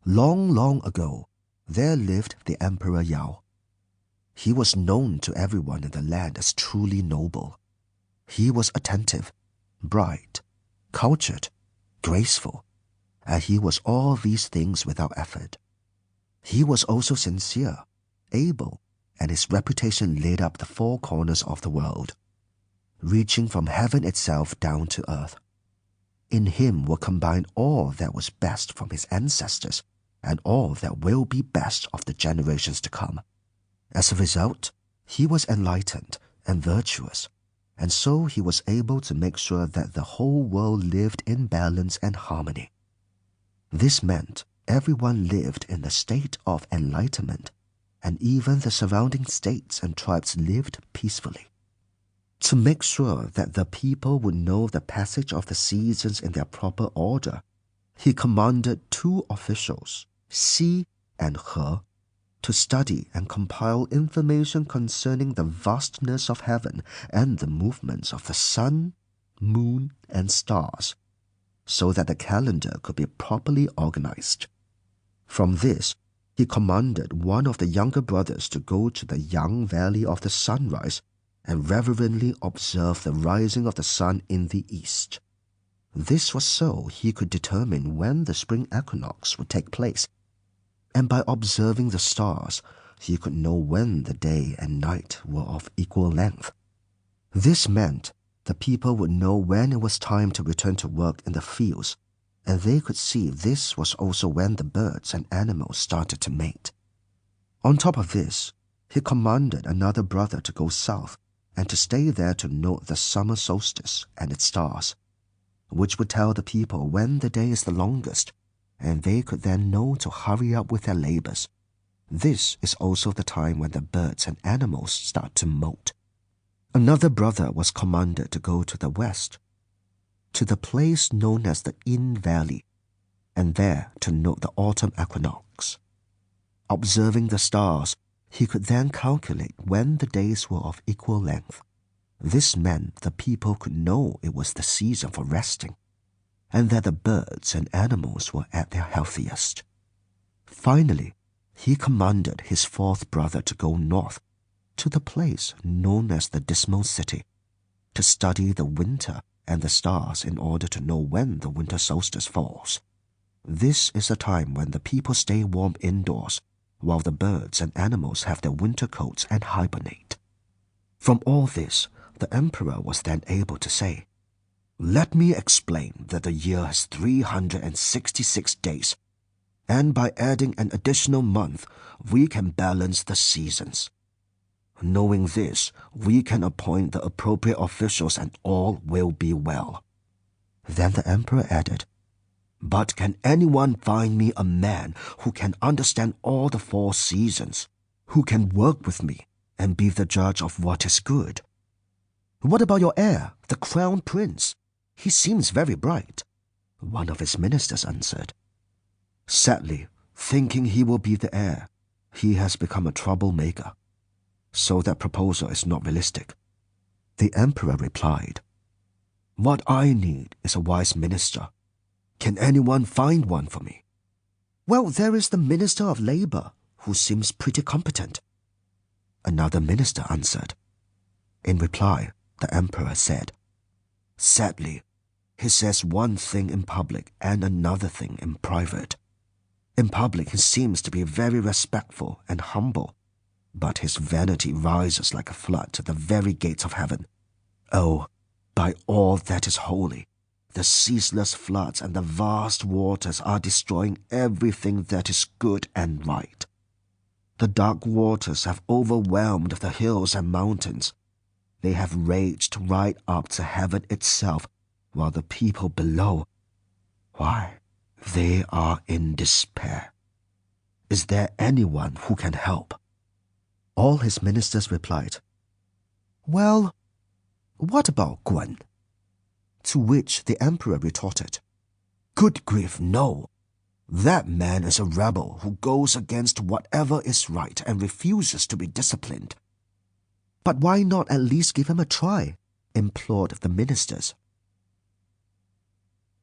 Long, long ago, there lived the Emperor Yao. He was known to everyone in the land as truly noble. He was attentive, bright, cultured, graceful, and he was all these things without effort. He was also sincere, able, and his reputation lit up the four corners of the world, reaching from heaven itself down to earth. In him were combined all that was best from his ancestors and all that will be best of the generations to come. As a result, he was enlightened and virtuous, and so he was able to make sure that the whole world lived in balance and harmony. This meant everyone lived in a state of enlightenment, and even the surrounding states and tribes lived peacefully. To make sure that the people would know the passage of the seasons in their proper order, he commanded 2 officials, Xi and He, to study and compile information concerning the vastness of heaven and the movements of the sun, moon, and stars, so that the calendar could be properly organized. From this, he commanded one of the younger brothers to go to the Yang Valley of the sunrise and reverently observe the rising of the sun in the east. This was so he could determine when the spring equinox would take place, and by observing the stars, he could know when the day and night were of equal length. This meant the people would know when it was time to return to work in the fields, and they could see this was also when the birds and animals started to mate. On top of this, he commanded another brother to go south and to stay there to note the summer solstice and its stars, which would tell the people when the day is the longest, and they could then know to hurry up with their labors. This is also the time when the birds and animals start to molt. Another brother was commanded to go to the west, to the place known as the Yin Valley, and there to note the autumn equinox. Observing the stars, he could then calculate when the days were of equal length. This meant the people could know it was the season for resting, and that the birds and animals were at their healthiest. Finally, he commanded his 4th brother to go north, to the place known as the Dismal City, to study the winter and the stars in order to know when the winter solstice falls. This is a time when the people stay warm indoors, while the birds and animals have their winter coats and hibernate. From all this, the emperor was then able to say, "Let me explain that the year has 366 days, and by adding an additional month, we can balance the seasons. Knowing this, we can appoint the appropriate officials and all will be well." Then the emperor added, "But can anyone find me a man who can understand all the 4 seasons, who can work with me and be the judge of what is good?" "What about your heir, the crown prince? He seems very bright," one of his ministers answered. "Sadly, thinking he will be the heir, he has become a troublemaker. So that proposal is not realistic." The emperor replied, "What I need is a wise minister. Can anyone find one for me?" "Well, there is the Minister of Labor, who seems pretty competent," another minister answered. In reply, the emperor said, "Sadly, he says one thing in public and another thing in private. In public he seems to be very respectful and humble, but his vanity rises like a flood to the very gates of heaven. Oh, by all that is holy, the ceaseless floods and the vast waters are destroying everything that is good and right. The dark waters have overwhelmed the hills and mountains. They have raged right up to heaven itself, while the people below, why, they are in despair. Is there anyone who can help?" All his ministers replied, "Well, what about Guan?" To which the emperor retorted, "Good grief, no. That man is a rebel who goes against whatever is right and refuses to be disciplined." "But why not at least give him a try?" implored the ministers.